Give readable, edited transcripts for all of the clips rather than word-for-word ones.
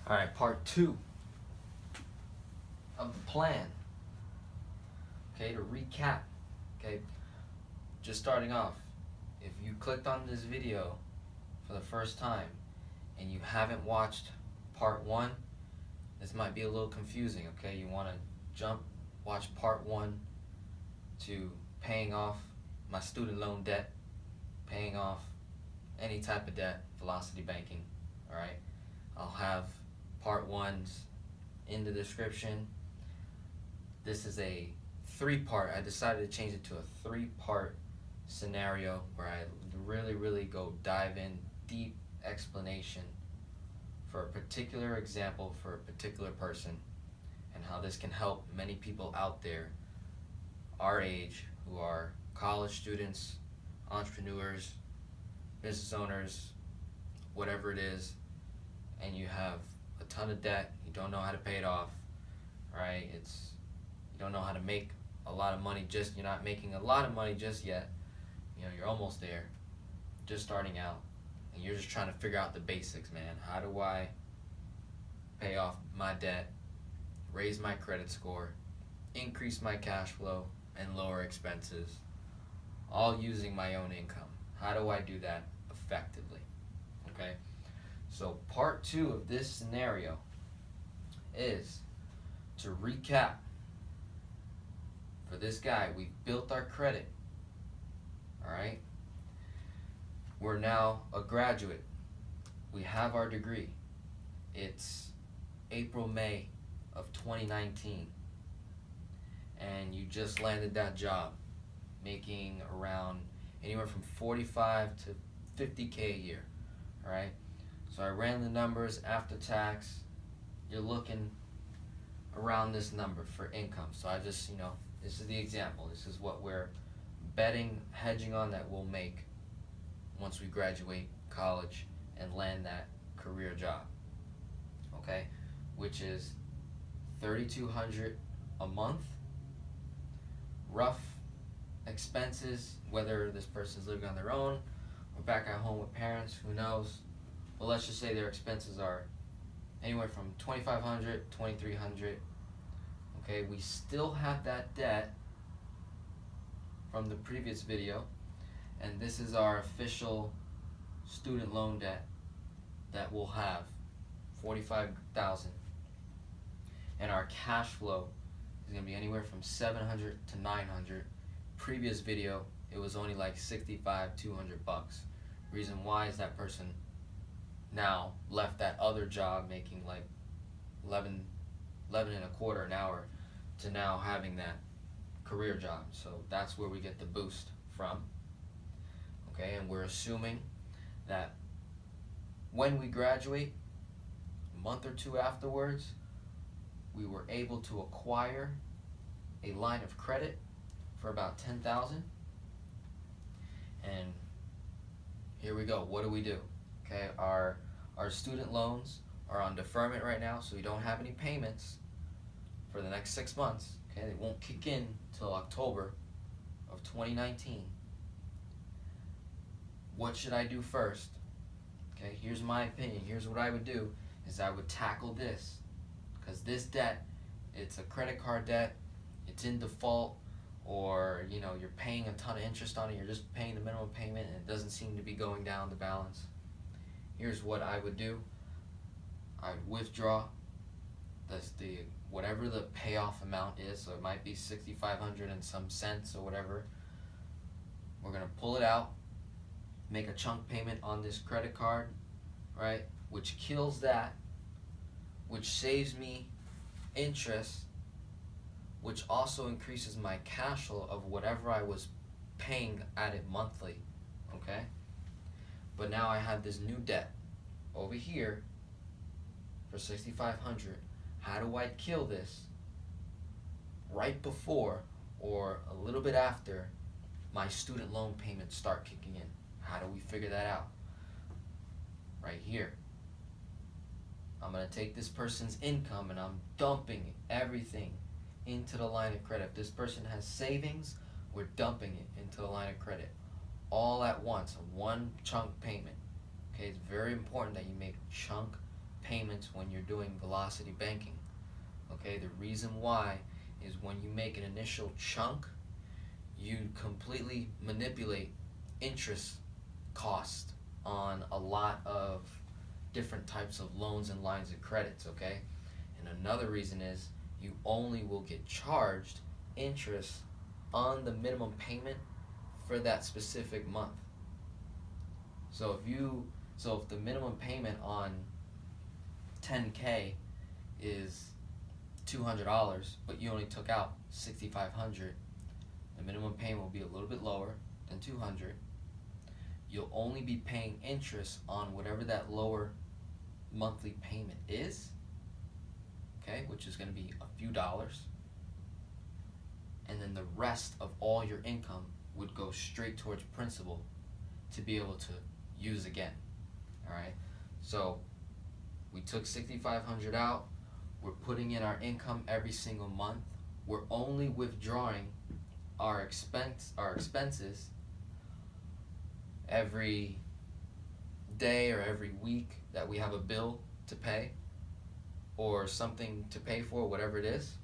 All right, part two of the plan. Okay, to recap. Okay, just starting off. If you clicked on this video for the first time and you haven't watched part one, this might be a little confusing. Okay, you want to watch part one to paying off my student loan debt, paying off any type of debt, velocity banking. All right, I'll have part ones in the description. This is a three-part. I decided to change it to a three-part scenario where I really go dive in deep explanation for a particular example for a particular person, and how this can help many people out there our age who are college students, entrepreneurs, business owners, whatever it is, and you have a ton of debt, you don't know how to pay it off, right? You don't know how to make a lot of money, you're not making a lot of money just yet. You know, you're almost there, just starting out, and you're just trying to figure out the basics, man. How do I pay off my debt, raise my credit score, increase my cash flow, and lower expenses, all using my own income? How do I do that effectively? Okay, so part two of this scenario is to recap. For this guy, we've built our credit. All right, we're now a graduate. We have our degree. It's April, May of 2019, and you just landed that job, making around anywhere from 45 to 50K a year. All right, so I ran the numbers after tax. You're looking around this number for income. So I just, this is the example. This is what we're hedging on that we'll make once we graduate college and land that career job. Okay, which is $3,200 a month. Rough expenses, whether this person's living on their own or back at home with parents, who knows? But let's just say their expenses are anywhere from $2,500, $2,300. Okay, we still have that debt from the previous video, and this is our official student loan debt that we'll have, $45,000, and our cash flow is going to be anywhere from $700 to $900. Previous video, it was only like $65, $200. Reason why is that person now left that other job making like 11 and a quarter an hour to now having that career job. So that's where we get the boost from. Okay, and we're assuming that when we graduate, a month or two afterwards, we were able to acquire a line of credit for about $10,000. And here we go. What do we do? Okay, our student loans are on deferment right now, so we don't have any payments for the next 6 months. Okay, they won't kick in till October of 2019. What should I do first? Okay, here's my opinion. Here's what I would do, is I would tackle this, because this debt, it's a credit card debt, it's in default, or you're paying a ton of interest on it, you're just paying the minimum payment and it doesn't seem to be going down the balance. Here's what I would do. I would withdraw whatever the payoff amount is, so it might be $6,500 and some cents or whatever. We're gonna pull it out, make a chunk payment on this credit card, right, which kills that, which saves me interest, which also increases my cash flow of whatever I was paying at it monthly. Okay, but now I have this new debt over here for $6,500. How do I kill this right before or a little bit after my student loan payments start kicking in? How do we figure that out? Right here. I'm going to take this person's income and I'm dumping everything into the line of credit. If this person has savings, we're dumping it into the line of credit all at once, one chunk payment. Okay, it's very important that you make chunk payments when you're doing velocity banking. Okay, the reason why is when you make an initial chunk, you completely manipulate interest cost on a lot of different types of loans and lines of credits, okay? And another reason is you only will get charged interest on the minimum payment for that specific month. So if the minimum payment on 10K is $200, but you only took out $6,500, the minimum payment will be a little bit lower than $200. You'll only be paying interest on whatever that lower monthly payment is, okay, which is going to be a few dollars, and then the rest of all your income would go straight towards principal to be able to use again. All right, so we took $6,500 out. We're putting in our income every single month. We're only withdrawing our expenses every day or every week that we have a bill to pay or something to pay for, whatever it is.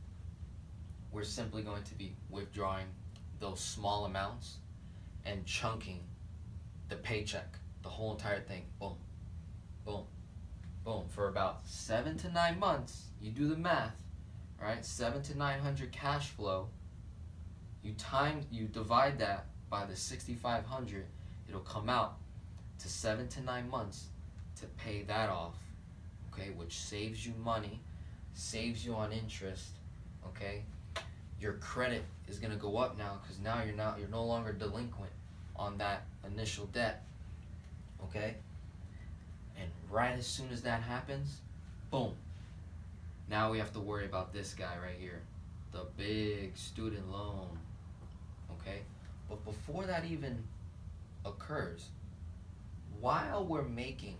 We're simply going to be withdrawing those small amounts and chunking the paycheck, the whole entire thing. Boom, boom, boom. For about 7 to 9 months, you do the math, right? 700 to 900 cash flow. You divide that by the 6,500, it'll come out to 7 to 9 months to pay that off, okay? Which saves you money, saves you on interest, okay? Your credit is gonna go up now because now you're no longer delinquent on that initial debt, okay? And right as soon as that happens, boom. Now we have to worry about this guy right here, the big student loan, okay? But before that even occurs, while we're making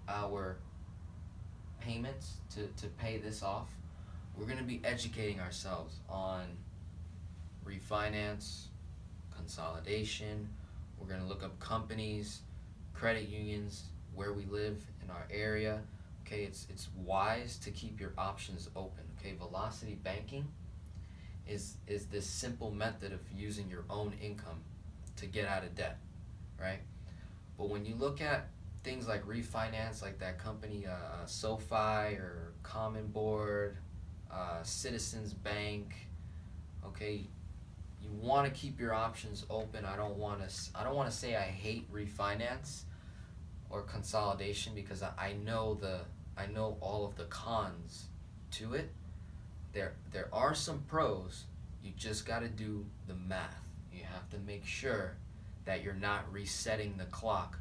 our payments to pay this off, we're going to be educating ourselves on refinance, consolidation. We're going to look up companies, credit unions, where we live in our area. Okay, it's wise to keep your options open. Okay, velocity banking is this simple method of using your own income to get out of debt, right? But when you look at things like refinance, like that company SoFi or Common Board, Citizens Bank, okay, you want to keep your options open. I don't want to say I hate refinance or consolidation because I know all of the cons to it. There are some pros. You just got to do the math. You have to make sure that you're not resetting the clock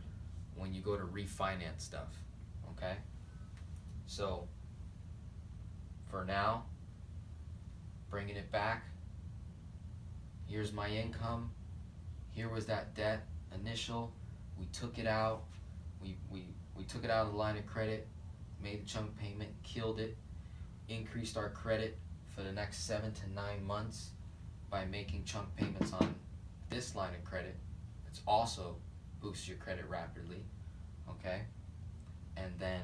when you go to refinance stuff, okay? So for now, bringing it back, here's my income, here was that debt initial, we took it out, we took it out of the line of credit, made a chunk payment, killed it, increased our credit for the next 7 to 9 months by making chunk payments on this line of credit. It's also boosts your credit rapidly, okay? And then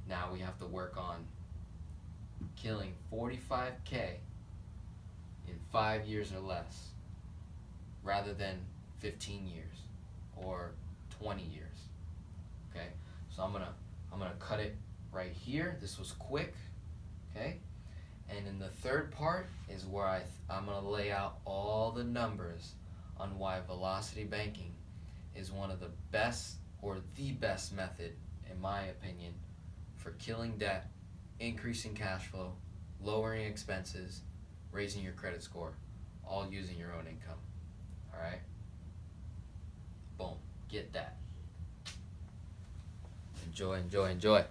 now we have to work on killing 45K in 5 years or less, rather than 15 years or 20 years. Okay, so I'm gonna cut it right here. This was quick, okay? And in the third part is where I'm gonna lay out all the numbers on why velocity banking is one of the best or the best method, in my opinion, for killing debt, increasing cash flow, lowering expenses, raising your credit score, all using your own income. All right? Boom. Get that. Enjoy, enjoy, enjoy.